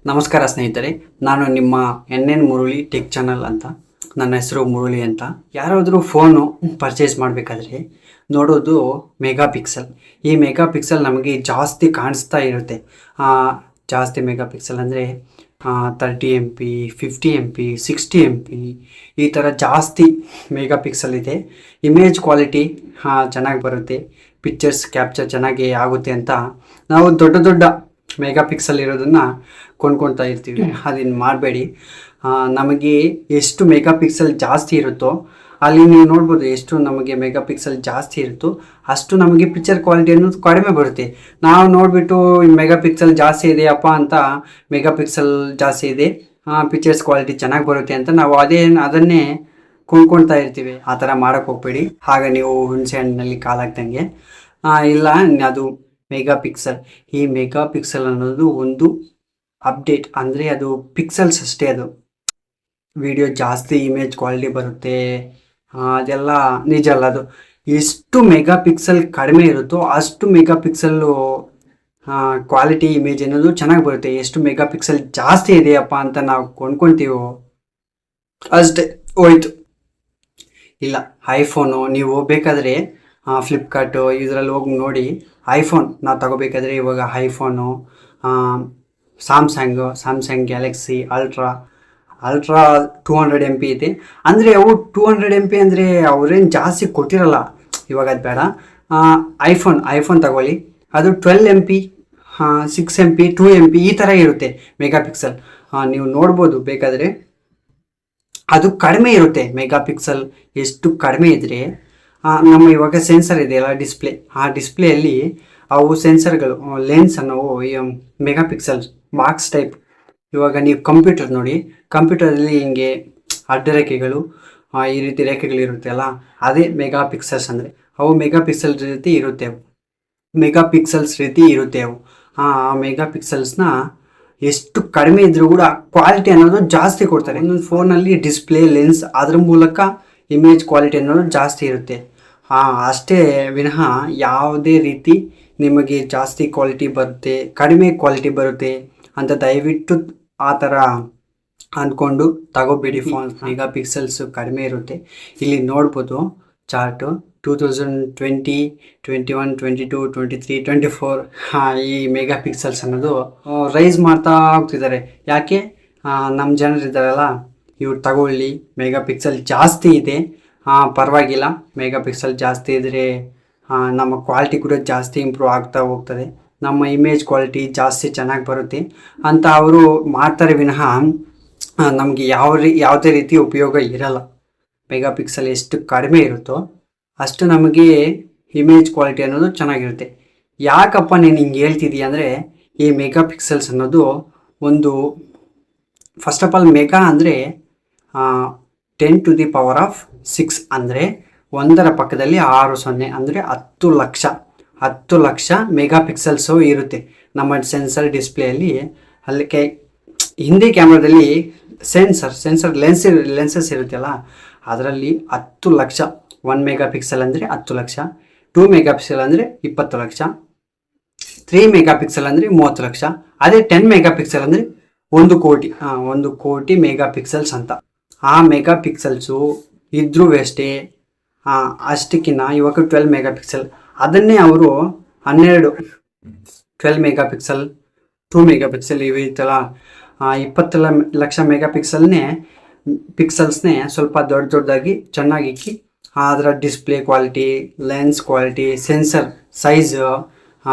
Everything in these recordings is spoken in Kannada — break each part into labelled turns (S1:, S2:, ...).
S1: ನಮಸ್ಕಾರ ಸ್ನೇಹಿತರೆ, ನಾನು ನಿಮ್ಮ ಎನ್ ಮುರಳಿ ಟೆಕ್ ಚಾನಲ್ ಅಂತ. ನನ್ನ ಹೆಸರು ಮುರಳಿ ಅಂತ. ಯಾರಾದರೂ ಫೋನು ಪರ್ಚೇಸ್ ಮಾಡಬೇಕಾದ್ರೆ ನೋಡೋದು ಮೆಗಾ ಪಿಕ್ಸೆಲ್. ಈ ಮೆಗಾ ಪಿಕ್ಸೆಲ್ ನಮಗೆ ಜಾಸ್ತಿ ಕಾಣಿಸ್ತಾ ಇರುತ್ತೆ. ಜಾಸ್ತಿ ಮೆಗಾ ಪಿಕ್ಸೆಲ್ ಅಂದರೆ 30 MP, 50 MP, 60 MP ಈ ಥರ ಜಾಸ್ತಿ ಮೆಗಾ ಪಿಕ್ಸೆಲ್ ಇದೆ. ಇಮೇಜ್ ಕ್ವಾಲಿಟಿ ಚೆನ್ನಾಗಿ ಬರುತ್ತೆ, ಪಿಕ್ಚರ್ಸ್ ಕ್ಯಾಪ್ಚರ್ ಚೆನ್ನಾಗಿ ಆಗುತ್ತೆ ಅಂತ ನಾವು ದೊಡ್ಡ ದೊಡ್ಡ ಮೆಗಾ ಪಿಕ್ಸೆಲ್ ಇರೋದನ್ನು ಕೊಂಡ್ಕೊಳ್ತಾ ಇರ್ತೀವಿ. ಅದನ್ನು ಮಾಡಬೇಡಿ. ನಮಗೆ ಎಷ್ಟು ಮೆಗಾ ಪಿಕ್ಸೆಲ್ ಜಾಸ್ತಿ ಇರುತ್ತೋ ಅಲ್ಲಿ ನೀವು ನೋಡ್ಬೋದು, ಎಷ್ಟು ನಮಗೆ ಮೆಗಾ ಪಿಕ್ಸೆಲ್ ಜಾಸ್ತಿ ಇರುತ್ತೋ ಅಷ್ಟು ನಮಗೆ ಪಿಕ್ಚರ್ ಕ್ವಾಲಿಟಿ ಅನ್ನೋದು ಕಡಿಮೆ ಬರುತ್ತೆ. ನಾವು ನೋಡಿಬಿಟ್ಟು ಮೆಗಾ ಪಿಕ್ಸೆಲ್ ಜಾಸ್ತಿ ಇದೆಯಪ್ಪ ಅಂತ, ಮೆಗಾ ಪಿಕ್ಸೆಲ್ ಜಾಸ್ತಿ ಇದೆ, ಪಿಕ್ಚರ್ಸ್ ಕ್ವಾಲಿಟಿ ಚೆನ್ನಾಗಿ ಬರುತ್ತೆ ಅಂತ ನಾವು ಅದನ್ನೇ ಕೊಂಡ್ಕೊಳ್ತಾ ಇರ್ತೀವಿ. ಆ ಥರ ಮಾಡೋಕ್ಕೆ ಹೋಗ್ಬೇಡಿ. ಆಗ ನೀವು ಹುಣಸೆ ಹಣ್ಣಿನಲ್ಲಿ ಕಾಲಾಗ್ದಂಗೆ. ಇಲ್ಲ, ಅದು ಮೆಗಾ ಪಿಕ್ಸೆಲ್. ಈ ಮೆಗಾ ಪಿಕ್ಸೆಲ್ ಅನ್ನೋದು ಒಂದು ಅಪ್ಡೇಟ್, ಅಂದರೆ ಅದು ಪಿಕ್ಸೆಲ್ಸ್ ಅಷ್ಟೇ. ಅದು ವಿಡಿಯೋ ಜಾಸ್ತಿ ಇಮೇಜ್ ಕ್ವಾಲಿಟಿ ಬರುತ್ತೆ, ಅದೆಲ್ಲ ನಿಜ ಅಲ್ಲ. ಅದು ಎಷ್ಟು ಮೆಗಾ ಪಿಕ್ಸೆಲ್ ಕಡಿಮೆ ಇರುತ್ತೋ ಅಷ್ಟು ಮೆಗಾ ಪಿಕ್ಸೆಲ್ಲು ಕ್ವಾಲಿಟಿ ಇಮೇಜ್ ಅನ್ನೋದು ಚೆನ್ನಾಗಿ ಬರುತ್ತೆ. ಎಷ್ಟು ಮೆಗಾ ಪಿಕ್ಸೆಲ್ ಜಾಸ್ತಿ ಇದೆಯಪ್ಪ ಅಂತ ನಾವು ಕೊಂಡ್ಕೊತೀವೋ ಅಷ್ಟೇ ಹೋಯ್ತು. ಇಲ್ಲ, ಐಫೋನು ನೀವು ಬೇಕಾದರೆ ಫ್ಲಿಪ್ಕಾರ್ಟು ಇದರಲ್ಲಿ ಹೋಗಿ ನೋಡಿ. ಐಫೋನ್ ನಾವು ತಗೋಬೇಕಾದ್ರೆ ಇವಾಗ iPhone, Samsung Galaxy ultra 200 MP ಇದೆ. ಅಂದರೆ ಅವು 200 MP ಅಂದರೆ ಅವ್ರೇನು ಜಾಸ್ತಿ ಕೊಟ್ಟಿರಲ್ಲ. ಇವಾಗ ಅದು ಬೇಡ. ಐಫೋನ್ ತಗೊಳ್ಳಿ, ಅದು 12 MP, 6 MP, 2 MP ಈ ಥರ ಇರುತ್ತೆ ಮೆಗಾ ಪಿಕ್ಸೆಲ್. ನೀವು ನೋಡ್ಬೋದು ಬೇಕಾದರೆ. ಅದು ಕಡಿಮೆ ಇರುತ್ತೆ ಮೆಗಾ ಪಿಕ್ಸೆಲ್. ಎಷ್ಟು ಕಡಿಮೆ ಇದ್ದರೆ ನಮ್ಮ ಇವಾಗ ಸೆನ್ಸರ್ ಇದೆಯಲ್ಲ, ಡಿಸ್ಪ್ಲೇ, ಆ ಡಿಸ್ಪ್ಲೇಯಲ್ಲಿ ಅವು ಸೆನ್ಸರ್ಗಳು, ಲೆನ್ಸ್ ಅನ್ನೋವು ಮೆಗಾ ಪಿಕ್ಸೆಲ್ ಬಾಕ್ಸ್ ಟೈಪ್. ಇವಾಗ ನೀವು ಕಂಪ್ಯೂಟರ್ ನೋಡಿ, ಕಂಪ್ಯೂಟರಲ್ಲಿ ಹಿಂಗೆ ಅಡ್ಡ ರೇಖೆಗಳು, ಈ ರೀತಿ ರೇಖೆಗಳಿರುತ್ತೆ ಅಲ್ಲ, ಅದೇ ಮೆಗಾ ಪಿಕ್ಸೆಲ್ಸ್ ಅಂದರೆ. ಅವು ಮೆಗಾ ಪಿಕ್ಸೆಲ್ ರೀತಿ ಇರುತ್ತೆ, ಅವು ಮೆಗಾ ಪಿಕ್ಸೆಲ್ಸ್ ರೀತಿ ಇರುತ್ತೆ ಅವು. ಆ ಮೆಗಾ ಪಿಕ್ಸೆಲ್ಸ್ನ ಎಷ್ಟು ಕಡಿಮೆ ಇದ್ರೂ ಕೂಡ ಕ್ವಾಲಿಟಿ ಅನ್ನೋದು ಜಾಸ್ತಿ ಕೊಡ್ತಾರೆ. ಇನ್ನೊಂದು ಫೋನಲ್ಲಿ ಡಿಸ್ಪ್ಲೇ, ಲೆನ್ಸ್, ಅದ್ರ ಮೂಲಕ ಇಮೇಜ್ ಕ್ವಾಲಿಟಿ ಅನ್ನೋದು ಜಾಸ್ತಿ ಇರುತ್ತೆ. ಅಷ್ಟೇ ವಿನಃ ಯಾವುದೇ ರೀತಿ ನಿಮಗೆ ಜಾಸ್ತಿ ಕ್ವಾಲಿಟಿ ಬರುತ್ತೆ, ಕಡಿಮೆ ಕ್ವಾಲಿಟಿ ಬರುತ್ತೆ ಅಂತ ದಯವಿಟ್ಟು ಆ ಥರ ಅಂದ್ಕೊಂಡು ತಗೋಬೇಡಿ ಫೋನ್. ಮೆಗಾ ಪಿಕ್ಸೆಲ್ಸು ಕಡಿಮೆ ಇರುತ್ತೆ. ಇಲ್ಲಿ ನೋಡ್ಬೋದು ಚಾರ್ಟು 2020, 21, 22, 23, 24 ಈ ಮೆಗಾ ಪಿಕ್ಸೆಲ್ಸ್ ಅನ್ನೋದು ರೈಸ್ ಮಾಡ್ತಾ ಹೋಗ್ತಿದ್ದಾರೆ. ಯಾಕೆ? ನಮ್ಮ ಜನರಿದ್ದಾರಲ್ಲ, ಇವ್ರು ತಗೊಳ್ಳಿ, ಮೆಗಾ ಪಿಕ್ಸೆಲ್ ಜಾಸ್ತಿ ಇದೆ, ಪರವಾಗಿಲ್ಲ, ಮೆಗಾ ಪಿಕ್ಸೆಲ್ ಜಾಸ್ತಿ ಇದ್ದರೆ ನಮ್ಮ ಕ್ವಾಲಿಟಿ ಕೂಡ ಜಾಸ್ತಿ ಇಂಪ್ರೂವ್ ಆಗ್ತಾ ಹೋಗ್ತದೆ, ನಮ್ಮ ಇಮೇಜ್ ಕ್ವಾಲಿಟಿ ಜಾಸ್ತಿ ಚೆನ್ನಾಗಿ ಬರುತ್ತೆ ಅಂತ ಅವರು ಮಾಡ್ತಾರೆ ವಿನಃ ನಮಗೆ ಯಾವುದೇ ರೀತಿ ಉಪಯೋಗ ಇರಲ್ಲ. ಮೆಗಾ ಪಿಕ್ಸೆಲ್ ಎಷ್ಟು ಕಡಿಮೆ ಇರುತ್ತೋ ಅಷ್ಟು ನಮಗೆ ಇಮೇಜ್ ಕ್ವಾಲಿಟಿ ಅನ್ನೋದು ಚೆನ್ನಾಗಿರುತ್ತೆ. ಯಾಕಪ್ಪ ನೀನು ಹಿಂಗೆ ಹೇಳ್ತಿದ್ದೀಯ ಅಂದರೆ, ಈ ಮೆಗಾ ಪಿಕ್ಸೆಲ್ಸ್ ಅನ್ನೋದು ಒಂದು, ಫಸ್ಟ್ ಆಫ್ ಆಲ್ ಮೆಗಾ ಅಂದರೆ 10⁶ ಅಂದರೆ 1ರ ಪಕ್ಕದಲ್ಲಿ 6 ಅಂದರೆ 10 ಲಕ್ಷ ಮೆಗಾ ಪಿಕ್ಸೆಲ್ಸು ಇರುತ್ತೆ ನಮ್ಮ ಸೆನ್ಸರ್ ಡಿಸ್ಪ್ಲೇಯಲ್ಲಿ. ಅಲ್ಲಿಗೆ ಹಿಂದೆ ಕ್ಯಾಮ್ರಾದಲ್ಲಿ ಸೆನ್ಸರ್ ಲೆನ್ಸಸ್ ಇರುತ್ತಲ್ಲ, ಅದರಲ್ಲಿ 10 ಲಕ್ಷ. 1 ಮೆಗಾ ಪಿಕ್ಸೆಲ್ ಅಂದರೆ 10 ಲಕ್ಷ, 2 ಮೆಗಾ ಪಿಕ್ಸೆಲ್ ಅಂದರೆ 20 ಲಕ್ಷ, 3 ಮೆಗಾ ಪಿಕ್ಸೆಲ್ ಅಂದರೆ 30 ಲಕ್ಷ, ಅದೇ 10 ಮೆಗಾ ಪಿಕ್ಸೆಲ್ ಅಂದರೆ 1 ಕೋಟಿ. 1 ಕೋಟಿ ಮೆಗಾ ಪಿಕ್ಸೆಲ್ಸ್ ಅಂತ. ಆ ಮೆಗಾ ಪಿಕ್ಸೆಲ್ಸು ಇದ್ರೂ ವೇಸ್ಟೇ. ಅಷ್ಟಕ್ಕಿಂತ ಇವಾಗ 12 ಮೆಗಾ ಪಿಕ್ಸೆಲ್, ಅದನ್ನೇ ಅವರು 12 ಮೆಗಾ ಪಿಕ್ಸೆಲ್, 2 ಮೆಗಾ ಪಿಕ್ಸೆಲ್ ಇವೆಯಲ್ಲ, 20 ಲಕ್ಷ ಮೆಗಾ ಪಿಕ್ಸೆಲ್ಸ್ನೇ ಸ್ವಲ್ಪ ದೊಡ್ಡದಾಗಿ ಚೆನ್ನಾಗಿ ಇಕ್ಕಿ ಅದರ display quality, lens quality, sensor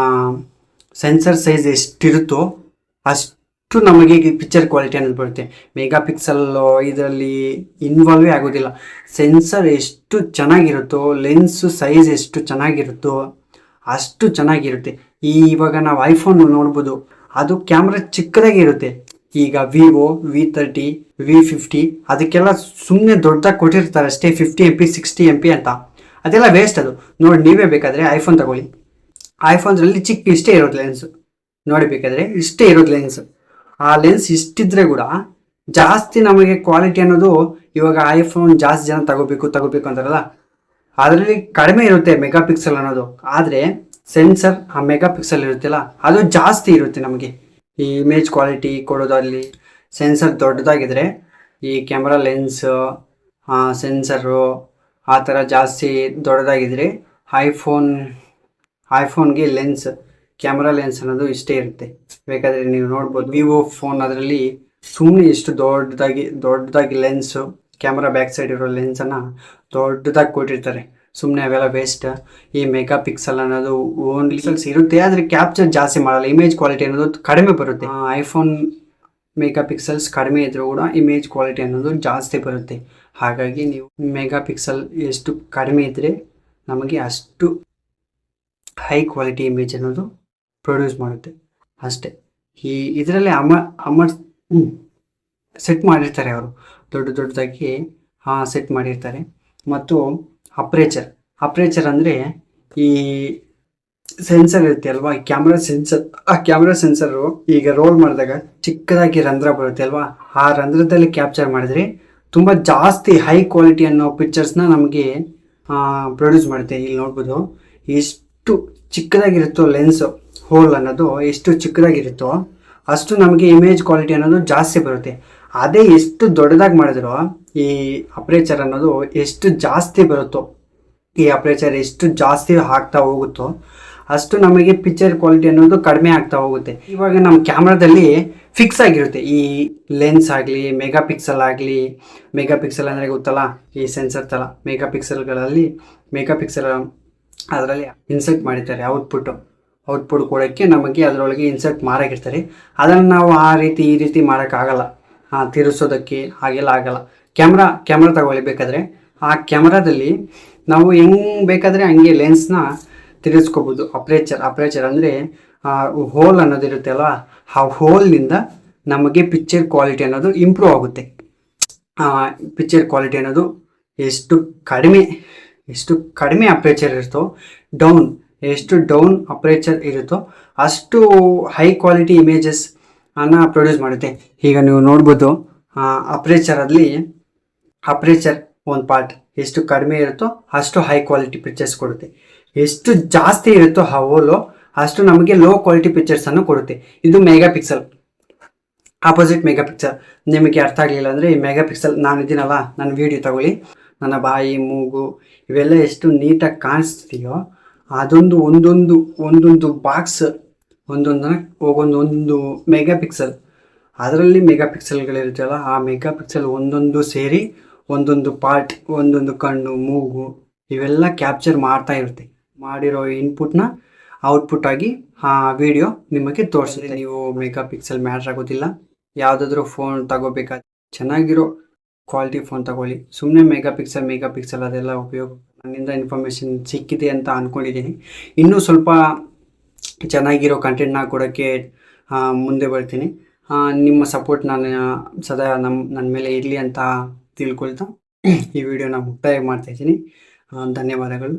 S1: size ಎಷ್ಟಿರುತ್ತೋ ಅಷ್ಟು ನಮಗೆ ಪಿಕ್ಚರ್ ಕ್ವಾಲಿಟಿ ಅನ್ನೋದು ಬರುತ್ತೆ. ಮೆಗಾ ಪಿಕ್ಸೆಲ್ ಇದರಲ್ಲಿ ಇನ್ವಾಲ್ವೇ ಆಗೋದಿಲ್ಲ. ಸೆನ್ಸರ್ ಎಷ್ಟು ಚೆನ್ನಾಗಿರುತ್ತೋ, ಲೆನ್ಸು ಸೈಜ್ ಎಷ್ಟು ಚೆನ್ನಾಗಿರುತ್ತೋ ಅಷ್ಟು ಚೆನ್ನಾಗಿರುತ್ತೆ. ಇವಾಗ ನಾವು ಐಫೋನ್ ನೋಡ್ಬೋದು, ಅದು ಕ್ಯಾಮ್ರಾ ಚಿಕ್ಕದಾಗಿರುತ್ತೆ. ಈಗ ವಿವೋ V30, V50 ಅದಕ್ಕೆಲ್ಲ ಸುಮ್ಮನೆ ದೊಡ್ಡದಾಗಿ ಕೊಟ್ಟಿರ್ತಾರೆ ಅಷ್ಟೇ, 50 MP, 60 MP ಅಂತ. ಅದೆಲ್ಲ ವೇಸ್ಟ್. ಅದು ನೋಡಿ, ನೀವೇ ಬೇಕಾದರೆ ಐಫೋನ್ ತಗೊಳ್ಳಿ. ಐಫೋನ್ರಲ್ಲಿ ಇಷ್ಟೇ ಇರೋದು ಲೆನ್ಸು. ನೋಡಿ, ಬೇಕಾದರೆ ಇಷ್ಟೇ ಇರೋದು ಲೆನ್ಸ್. ಆ ಲೆನ್ಸ್ ಇಷ್ಟಿದ್ರೆ ಕೂಡ ಜಾಸ್ತಿ ನಮಗೆ ಕ್ವಾಲಿಟಿ ಅನ್ನೋದು, ಇವಾಗ ಐಫೋನ್ ಜಾಸ್ತಿ ಜನ ತಗೋಬೇಕು ಅಂತಾರಲ್ಲ, ಅದರಲ್ಲಿ ಕಡಿಮೆ ಇರುತ್ತೆ ಮೆಗಾ ಪಿಕ್ಸೆಲ್ ಅನ್ನೋದು. ಆದರೆ ಸೆನ್ಸರ್, ಆ ಮೆಗಾ ಪಿಕ್ಸೆಲ್ ಇರುತ್ತಲ್ಲ, ಅದು ಜಾಸ್ತಿ ಇರುತ್ತೆ ನಮಗೆ. ಈ ಇಮೇಜ್ ಕ್ವಾಲಿಟಿ ಕೊಡೋದಲ್ಲಿ ಸೆನ್ಸರ್ ದೊಡ್ಡದಾಗಿದ್ರೆ ಈ ಕ್ಯಾಮ್ರಾ ಲೆನ್ಸ್ ಸೆನ್ಸರು ಆ ಥರ ಜಾಸ್ತಿ ದೊಡ್ಡದಾಗಿದ್ರೆ ಐಫೋನ್ಗೆ ಲೆನ್ಸ್ ಕ್ಯಾಮ್ರಾ ಲೆನ್ಸ್ ಅನ್ನೋದು ಇಷ್ಟೇ ಇರುತ್ತೆ. ಬೇಕಾದರೆ ನೀವು ನೋಡ್ಬೋದು ವಿವೋ ಫೋನ್ ಅದರಲ್ಲಿ ಸುಮ್ಮನೆ ಇಷ್ಟು ದೊಡ್ಡದಾಗಿ ಲೆನ್ಸು ಕ್ಯಾಮ್ರಾ ಬ್ಯಾಕ್ ಸೈಡ್ ಇರೋ ಲೆನ್ಸನ್ನು ದೊಡ್ಡದಾಗಿ ಕೊಟ್ಟಿರ್ತಾರೆ. ಸುಮ್ಮನೆ ಅವೆಲ್ಲ ವೇಸ್ಟ್. ಈ ಮೆಗಾ ಪಿಕ್ಸಲ್ ಅನ್ನೋದು ಓನ್ಲಿ ಇರುತ್ತೆ, ಆದರೆ ಕ್ಯಾಪ್ಚರ್ ಜಾಸ್ತಿ ಮಾಡಲ್ಲ. ಇಮೇಜ್ ಕ್ವಾಲಿಟಿ ಅನ್ನೋದು ಕಡಿಮೆ ಬರುತ್ತೆ. ಐಫೋನ್ ಮೆಗಾ ಪಿಕ್ಸಲ್ಸ್ ಕಡಿಮೆ ಇದ್ರೂ ಕೂಡ ಇಮೇಜ್ ಕ್ವಾಲಿಟಿ ಅನ್ನೋದು ಜಾಸ್ತಿ ಬರುತ್ತೆ. ಹಾಗಾಗಿ ನೀವು ಮೆಗಾ ಪಿಕ್ಸಲ್ ಎಷ್ಟು ಕಡಿಮೆ ಇದ್ದರೆ ನಮಗೆ ಅಷ್ಟು ಹೈ ಕ್ವಾಲಿಟಿ ಇಮೇಜ್ ಅನ್ನೋದು ಪ್ರೊಡ್ಯೂಸ್ ಮಾಡುತ್ತೆ ಅಷ್ಟೇ. ಈ ಇದರಲ್ಲಿ ಸೆಟ್ ಮಾಡಿರ್ತಾರೆ ಅವರು ದೊಡ್ಡದಾಗಿ ಸೆಟ್ ಮಾಡಿರ್ತಾರೆ. ಮತ್ತು ಅಪ್ರೇಚರ್ ಅಂದರೆ ಈ ಸೆನ್ಸರ್ ಇರುತ್ತೆ ಅಲ್ವಾ, ಕ್ಯಾಮ್ರಾ ಸೆನ್ಸರು ಈಗ ರೋಲ್ ಮಾಡಿದಾಗ ಚಿಕ್ಕದಾಗಿ ರಂಧ್ರ ಬರುತ್ತೆ ಅಲ್ವಾ, ಆ ರಂಧ್ರದಲ್ಲಿ ಕ್ಯಾಪ್ಚರ್ ಮಾಡಿದರೆ ತುಂಬ ಜಾಸ್ತಿ ಹೈ ಕ್ವಾಲಿಟಿ ಅನ್ನೋ ಪಿಕ್ಚರ್ಸ್ನ ನಮಗೆ ಪ್ರೊಡ್ಯೂಸ್ ಮಾಡುತ್ತೆ. ಇಲ್ಲಿ ನೋಡ್ಬೋದು ಎಷ್ಟು ಚಿಕ್ಕದಾಗಿರುತ್ತೋ ಲೆನ್ಸು ಹೋಲ್ ಅನ್ನೋದು ಎಷ್ಟು ಚಿಕ್ಕದಾಗಿರುತ್ತೋ ಅಷ್ಟು ನಮಗೆ ಇಮೇಜ್ ಕ್ವಾಲಿಟಿ ಅನ್ನೋದು ಜಾಸ್ತಿ ಬರುತ್ತೆ. ಅದೇ ಎಷ್ಟು ದೊಡ್ಡದಾಗಿ ಮಾಡಿದ್ರು ಈ ಅಪ್ರೇಚರ್ ಅನ್ನೋದು ಎಷ್ಟು ಜಾಸ್ತಿ ಬರುತ್ತೋ, ಈ ಅಪ್ರೇಚರ್ ಎಷ್ಟು ಜಾಸ್ತಿ ಆಗ್ತಾ ಹೋಗುತ್ತೋ ಅಷ್ಟು ನಮಗೆ ಪಿಕ್ಚರ್ ಕ್ವಾಲಿಟಿ ಅನ್ನೋದು ಕಡಿಮೆ ಆಗ್ತಾ ಹೋಗುತ್ತೆ. ಇವಾಗ ನಮ್ಮ ಕ್ಯಾಮ್ರಾದಲ್ಲಿ ಫಿಕ್ಸ್ ಆಗಿರುತ್ತೆ ಈ ಲೆನ್ಸ್ ಆಗಲಿ ಮೆಗಾ ಪಿಕ್ಸಲ್ ಅಂದರೆ ಗೊತ್ತಲ್ಲ, ಈ ಸೆನ್ಸರ್ ಥರ ಮೆಗಾ ಪಿಕ್ಸಲ್ ಅದರಲ್ಲಿ ಇನ್ಸರ್ಟ್ ಮಾಡಿರ್ತಾರೆ. ಔಟ್ಪುಟ್ ಕೊಡೋಕ್ಕೆ ನಮಗೆ ಅದರೊಳಗೆ ಇನ್ಸರ್ಟ್ ಮಾರಾಗಿರ್ತಾರೆ. ಅದನ್ನು ನಾವು ಈ ರೀತಿ ಮಾಡೋಕ್ಕಾಗಲ್ಲ, ತಿರ್ಸೋದಕ್ಕೆ ಹಾಗೆಲ್ಲ ಆಗಲ್ಲ. ಕ್ಯಾಮ್ರಾ ತಗೊಳ್ಳಿ ಬೇಕಾದರೆ, ಆ ಕ್ಯಾಮ್ರಾದಲ್ಲಿ ನಾವು ಹೆಂಗೆ ಬೇಕಾದರೆ ಹಂಗೆ ಲೆನ್ಸ್ನ ತಿರ್ಗಿಸ್ಕೋಬೋದು. ಅಪ್ರೇಚರ್ ಅಂದರೆ ಹೋಲ್ ಅನ್ನೋದಿರುತ್ತೆ ಅಲ್ವಾ, ಆ ಹೋಲ್ನಿಂದ ನಮಗೆ ಪಿಕ್ಚರ್ ಕ್ವಾಲಿಟಿ ಅನ್ನೋದು ಇಂಪ್ರೂವ್ ಆಗುತ್ತೆ. ಪಿಕ್ಚರ್ ಕ್ವಾಲಿಟಿ ಅನ್ನೋದು ಎಷ್ಟು ಕಡಿಮೆ ಅಪ್ರೇಚರ್ ಇರುತ್ತೋ ಎಷ್ಟು ಡೌನ್ ಅಪ್ರೇಚರ್ ಇರುತ್ತೋ ಅಷ್ಟು ಹೈ ಕ್ವಾಲಿಟಿ ಇಮೇಜಸ್ ಅನ್ನು ಪ್ರೊಡ್ಯೂಸ್ ಮಾಡುತ್ತೆ. ಈಗ ನೀವು ನೋಡ್ಬೋದು ಅಪ್ರೇಚರ್ ಒಂದು ಪಾರ್ಟ್ ಎಷ್ಟು ಕಡಿಮೆ ಇರುತ್ತೋ ಅಷ್ಟು ಹೈ ಕ್ವಾಲಿಟಿ ಪಿಕ್ಚರ್ಸ್ ಕೊಡುತ್ತೆ. ಎಷ್ಟು ಜಾಸ್ತಿ ಇರುತ್ತೋ ಆ ಹೋಲು ಅಷ್ಟು ನಮಗೆ ಲೋ ಕ್ವಾಲಿಟಿ ಪಿಕ್ಚರ್ಸನ್ನು ಕೊಡುತ್ತೆ. ಇದು mega pixel, opposite mega pixel. ನಿಮಗೆ ಅರ್ಥ ಆಗಲಿಲ್ಲ ಅಂದರೆ ಈ ಮೆಗಾ ಪಿಕ್ಸಲ್ ನಾನು ಇದ್ದೀನಲ್ಲ, ನನ್ನ ವೀಡಿಯೋ ತಗೊಳ್ಳಿ, ನನ್ನ ಬಾಯಿ ಮೂಗು ಇವೆಲ್ಲ ಎಷ್ಟು ನೀಟಾಗಿ ಕಾಣಿಸ್ತೀಯೋ ಅದೊಂದು ಒಂದೊಂದು ಬಾಕ್ಸ್ ಒಂದೊಂದು ಮೆಗಾ ಪಿಕ್ಸಲ್. ಅದರಲ್ಲಿ ಮೆಗಾ ಪಿಕ್ಸಲ್ಗಳಿರುತ್ತಲ್ಲ, ಆ ಮೆಗಾ ಪಿಕ್ಸಲ್ ಒಂದೊಂದು ಸೇರಿ ಒಂದೊಂದು ಪಾರ್ಟ್, ಒಂದೊಂದು ಕಣ್ಣು ಮೂಗು ಇವೆಲ್ಲ ಕ್ಯಾಪ್ಚರ್ ಮಾಡ್ತಾ ಇರುತ್ತೆ. ಮಾಡಿರೋ ಇನ್ಪುಟ್ನ ಔಟ್ಪುಟ್ ಆಗಿ ಆ ವಿಡಿಯೋ ನಿಮಗೆ ತೋರಿಸುತ್ತೆ. ನೀವು ಮೆಗಾ ಪಿಕ್ಸಲ್ ಮ್ಯಾಟ್ರ್ ಆಗೋದಿಲ್ಲ. ಯಾವುದಾದ್ರೂ ಫೋನ್ ತಗೋಬೇಕಾದ್ರೆ ಚೆನ್ನಾಗಿರೋ ಕ್ವಾಲಿಟಿ ಫೋನ್ ತಗೊಳ್ಳಿ. ಸುಮ್ಮನೆ ಮೆಗಾ ಪಿಕ್ಸಲ್ ಅದೆಲ್ಲ ಉಪಯೋಗ. ನನ್ನಿಂದ ಇನ್ಫಾರ್ಮೇಷನ್ ಸಿಕ್ಕಿದೆ ಅಂತ ಅಂದ್ಕೊಂಡಿದ್ದೀನಿ. ಇನ್ನೂ ಸ್ವಲ್ಪ ಚೆನ್ನಾಗಿರೋ ಕಂಟೆಂಟ್ನ ಕೊಡೋಕ್ಕೆ ಮುಂದೆ ಬರ್ತೀನಿ. ನಿಮ್ಮ ಸಪೋರ್ಟ್ ನಾನು ಸದಾ ನನ್ನ ಮೇಲೆ ಇರಲಿ ಅಂತ ತಿಳ್ಕೊಳ್ತಾ ಈ ವಿಡಿಯೋನ ಮುಕ್ತಾಯ ಮಾಡ್ತಾಯಿದ್ದೀನಿ. ಧನ್ಯವಾದಗಳು.